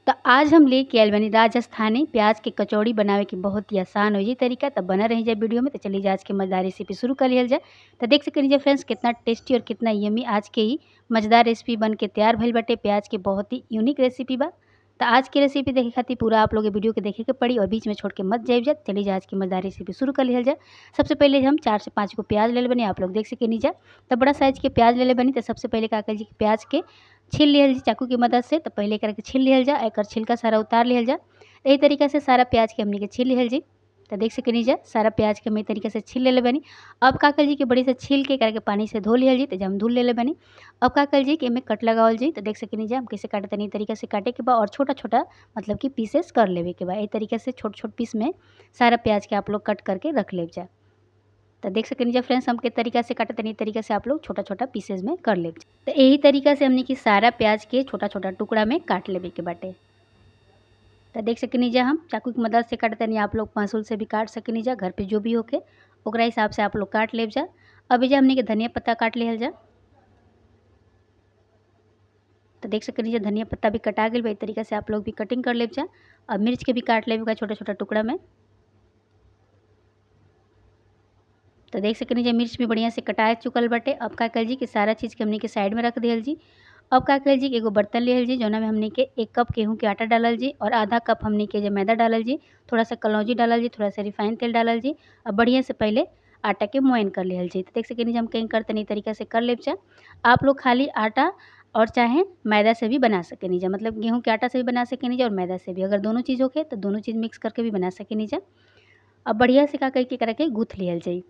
तो आज हम लेके आइल बानी राजस्थानी प्याज के कचौड़ी बनावे के बहुत ही आसान हो जी तरीका। तो बना रही जाए वीडियो में। तो चलिए आज के मज़ेदार रेसिपी शुरू कर लिया जाए। तो देख सकते फ्रेंड्स कितना टेस्टी और कितना यमी आज के ही मज़ेदार रेसिपी बन के तैयार भइल बाटे। प्याज के बहुत ही यूनिक रेसिपी बा। तो आज की रेसिपी देखे खातिर पूरा आप लोग वीडियो के देखे के पड़ी और बीच में छोड़ के मत जाइए। चलिए आज की मज़ेदार रेसिपी शुरू कर लिया जाए। सबसे पहले हम 4 से 5 को प्याज ले बनी, आप लोग देख सके नीचे। तो बड़ा साइज के प्याज ले बनी। तो सबसे पहले का कर जी प्याज के छील लिहल जी चाकू की मदद से। तो पहले करके छील लिहल जा, एकर छिलका सारा उतार लिहल जा। यही तरीका से सारा प्याज के हमनी के छील लिहल जी। तो देख सके जा सारा प्याज के हम तरीके से छील ले बनी। अब का कर जी के बड़ी से छील के करके पानी से धो लिहल जी। तो जब हम धुल ले बनी, अब का कर जी कि एमे कट लगावल जी। तो देख सके जा हम कैसे काटे तनी तरीके से काटे के बा और छोटा छोटा मतलब कि पीसेस कर लेवे के बा। यही तरीके से छोट छोट पीस में सारा प्याज के आप लोग कट करके रख ले जा। तो देख सके नीचे फ्रेंड्स हम के तरीका से काटे तनी तरीका से आप लोग छोटा छोटा पीसेज में कर ले। तो यही तरीका से हमने की सारा प्याज के छोटा छोटा टुकड़ा में काट लेवे के बाटे। तो देख सके नीचे हम चाकू की मदद से काटे तनी, आप लोग पसुल से भी काट सके नीचे, घर पे जो भी होके ओकरा हिसाब से आप लोग काट ले जा। अभी जो हमने के धनिया पत्ता काट लिहल जा। तो देख सके नीचे धनिया पत्ता भी कटा गई बा। तरीका से आप लोग भी कटिंग कर ले जा। अब मिर्च के भी काट लेवे छोटा छोटा टुकड़ा में। तो देख सके नीचे मिर्च भी बढ़िया से कटा चुकल बाटे। अब का कर जी कि सारा चीज़ के हमने के साइड में रख दिहल जी। अब का कर जी कि एगो बर्तन लिहल जी जौना में हमने के 1 कप गेहूं के आटा डालल जी और आधा कप हमने के जो मैदा डालल जी, थोड़ा सा कलौजी डालल जी, थोड़ा सा रिफाइन तेल डालल जी। अब बढ़िया से पहले आटा के मोइन कर लिहल जी। तो देख सके नीचे हम कहीं कर तनी तरीका से कर लेब जा। आप लोग खाली आटा और चाहे मैदा से भी बना सके नीचे, मतलब गेहूँ के आटा से भी बना सके नीचे और मैदा से भी। अगर दोनों चीज़ होके तो दोनों चीज़ मिक्स करके भी बना सके नीचे। अब बढ़िया से का करके करके गूँथ लिहल जाई।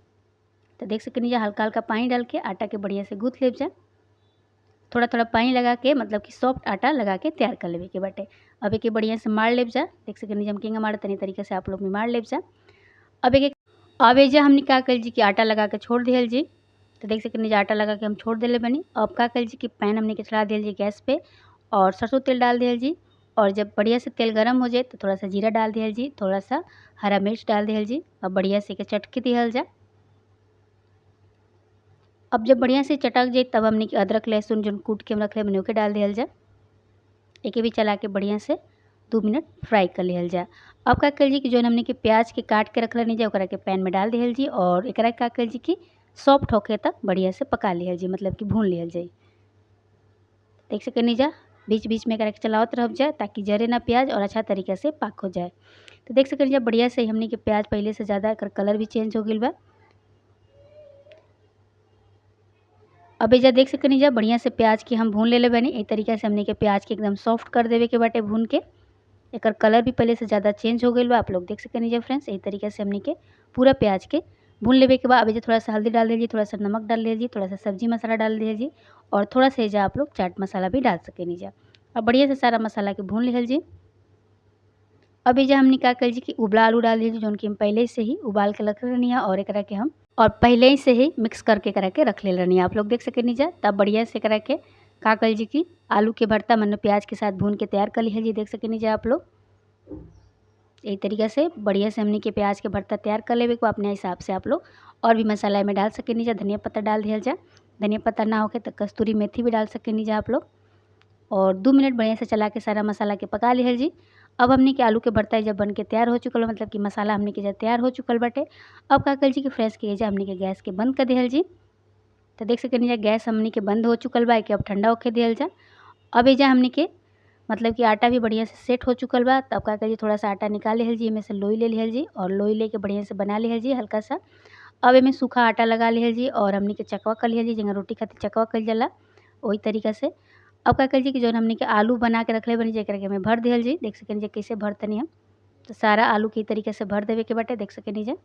तो देख सके नीचे हल्का हल्का पानी डाल के आटा के बढ़िया से गूँथ लेब जा। थोड़ा थोड़ा पानी लगा के मतलब कि सॉफ्ट आटा लगा के तैयार कर लेवे के बाटे। अब एक बढ़िया से मार लेब जा। देख सके नीचे हम केंगा मार तनी तरीके से आप लोग भी मार लेब जा। अब एक अब एजा हमने का कर जी कि आटा लगा के छोड़ दिहल जी। तो देख सके नीचे आटा लगा के हम छोड़ दिले बनी। अब का कर जी कि पैन हमने के चढ़ा दिहल जी गैस पे और सरसों तेल डाल दिहल जी। और जब बढ़िया से तेल गर्म हो जाए तो थोड़ा सा जीरा डाल दिहल जी, थोड़ा सा हरा मिर्च डाल दिहल जी। अब बढ़िया से चटकी दिहल जा। अब जब बढ़िया से चटक जाए तब हमने के अदरक लहसुन जो कूट के हम रख ले बने ओके डाल दिहल जा। एके भी चला के बढ़िया से 2 मिनट फ्राई कर लिहल जा। अब का कर जी कि जो हमने के प्याज के काट के रख लेनी जा ओकरा के पैन में डाल दिहल जी और एकरा का कर जी कि सॉफ्ट होके तक बढ़िया से पका लिहल जी, मतलब कि भून लिहल जाई। देख सके नी जा बीच बीच में एकरा के चलावत रह जा ताकि जरे ना प्याज और अच्छा तरीके से पाक हो जाए। तो देख सके नी जा बढ़िया से हमने के प्याज पहले से ज़्यादा एकर कलर भी चेंज हो गई बा। अब एजा देख सकनी जा बढ़िया से प्याज के हम भून ले बनी। एक तरीके से हमने के प्याज के एकदम सॉफ्ट कर देवे के बाटे भून के। एकर कलर भी पहले से ज़्यादा चेंज हो गई बा, आप लोग देख सकनी जा फ्रेंड्स। यही तरीके से हमने के पूरा प्याज के भून लेवे के बाद अब एजा थोड़ा सा हल्दी डाल दीजिए, थोड़ा सा नमक डाल दीजिए, थोड़ा सा सब्जी मसाला डाल दीजिए और थोड़ा सा एजा आप लोग चाट मसाला भी डाल सकेनी जा। अब बढ़िया से सारा मसाला के भून लिहल जी। अब एजा हमने का कर जी कि उबला आलू डाल दीजिए जो कि हम पहले से ही उबाल के रख लेनी है और एकरा के हम और पहले ही से ही मिक्स करके करा के रख ले रही है, आप लोग देख सके नीचे। तब बढ़िया से करा के का कर जी की आलू के भरता मन प्याज के साथ भून के तैयार कर लीजिए। देख सके नीचे आप लोग यही तरीके से बढ़िया से हमने के प्याज के भरता तैयार कर लेवे को अपने हिसाब से आप लोग और भी मसाला में डाल सके नीचे। धनिया पत्ता डाल दिया जा, धनिया पत्ता ना होके तो कस्तूरी मेथी भी डाल सके नीचे आप लोग। और 2 मिनट बढ़िया से चला के सारा मसाला के पका लिहल जी। अब हमने के आलू के भरता जब बन के तैयार हो चुकल, मतलब कि मसाला हमने के जब तैयार हो चुकल बाटे। अब का कर जी कि फ्रेश के हमने के गैस के बंद कर दिहल जी। तो देख सकते नीचे गैस हमने के बंद हो चुकल बा कि अब ठंडा होके दिहल जा। अब एजा हमने के मतलब कि आटा भी बढ़िया से सेट हो चुकल बा। तब का कर जी थोड़ा सा आटा निकाल लिहल जी, इमें से लोई ले लिहल जी और लोई लेके बढ़िया से बना लिहल जी हल्का सा। अब इमें सूखा आटा लगा लिहल जी और हमने के चकवा कर लिहल जी, जगह रोटी खातिर चकवा कल जाला वही तरीका से। अब का कर जी कि जो हमने के आलू बना के रखले बनी जेकरा के हमें भर दिहल जी। देख सके नीचे कैसे भरतनी हम। तो सारा आलू की तरीके से भर देवे के बाटे, देख सके नीचे।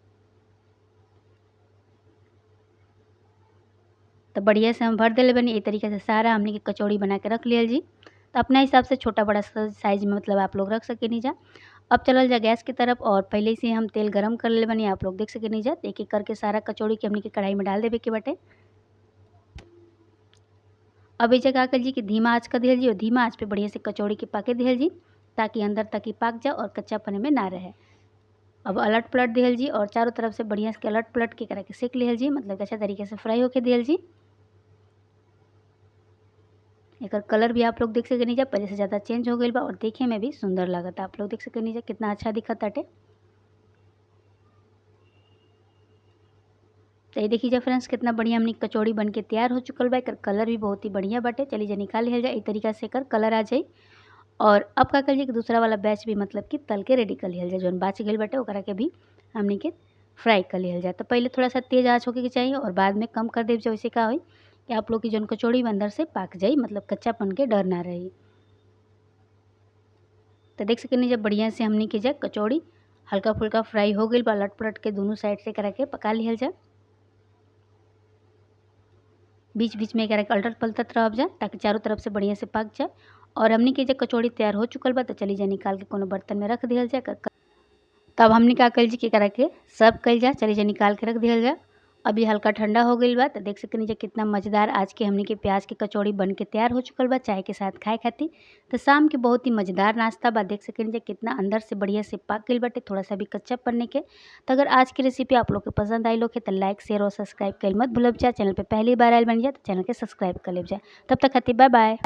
तो बढ़िया से हम भर दिले बनी। ये तरीके से सारा हमने के कचौड़ी बना के रख लियल जी। तो अपना हिसाब से छोटा बड़ा साइज में मतलब आप लोग रख सके नीचा। अब चलल जा गैस की तरफ और पहले से हम तेल गरम कर ले बनी, आप लोग देख सके नीचा। एक एक करके सारा कचौड़ी के हमने के कढ़ाई में डाल देवे के बाटे। अब ये जगह कर जी कि धीमा आँच कर दिहल जी और धीमा आँच पे बढ़िया से कचौड़ी के पाके दिहल जी ताकि अंदर तक ही पाक जाए और कच्चापन में ना रहे। अब अलट पलट दिहल जी और चारों तरफ से बढ़िया से अलट पलट के करके सेक लिहल जी, मतलब अच्छा तरीके से फ्राई होके दिहल जी। एकर कलर भी आप लोग देख सकेनी जा पहले से ज़्यादा चेंज हो गइल बा और देखे में भी सुंदर लागता। आप लोग देख सकेनी जा कितना अच्छा दिखताटे। तो ये देखिए फ्रेंड्स कितना बढ़िया हमनी कचौड़ी बन के तैयार हो चुकल बा। एकर कलर भी बहुत ही बढ़िया बाटे। चलिए जा निकाल लिहल जाए। ए तरीका से एकर कलर आ जाई और अब का करिए कि दूसरा वाला बैच भी मतलब कि तल के रेडी कर लिहल जाए। जौन बाच गइल बाटे ओकरा के भी हमनी के फ्राई कर लिहल जाए। तो पहले थोड़ा सा तेज़ आँच होके के चाहिए और बाद में कम कर देव जाए। वैसे का होई कि आप लोग की जौन कचौड़ी अंदर से पाक जाई, मतलब कच्चापन के डर ना रही। तो देख सकेनी जब बढ़िया से हमनी के जब कचौड़ी हल्का फुल्का फ्राई हो गइल बा, लट पलट के दोनों साइड से करा के पका लिहल जाए। बीच बीच में एकरा के अलटत पलटत रहब जा ताकि चारों तरफ से बढ़िया से पक जाए। और हमनी के जब कचौड़ी तैयार हो चुकल बा तो चली जा निकाल के कोनो बर्तन में रख दिहल जाए। तब हमनी का कइल जी कि एकरा के सर्व कइल जाए। चली जा निकाल के रख दिहल जाए। अभी हल्का ठंडा हो गइल बा तो देख सकेनी जा कितना मज़ेदार आज के हमनी के प्याज के कचौड़ी बन के तैयार हो चुकल बा चाय के साथ खाए खातिर। तो शाम के बहुत ही मज़ेदार नाश्ता बा। देख सकेनी जा कितना अंदर से बढ़िया से पक गइल बाटे, थोड़ा सा भी कच्चा पन्ने के। तो अगर आज की रेसिपी आप लोग के पसंद आई होखे तो लाइक शेयर और सब्सक्राइब कइल मत भूलब जा। चैनल पे पहली बार आइल बनी जा तो चैनल के सब्सक्राइब कर लेब जा। तब तक खातिर बाय बाय।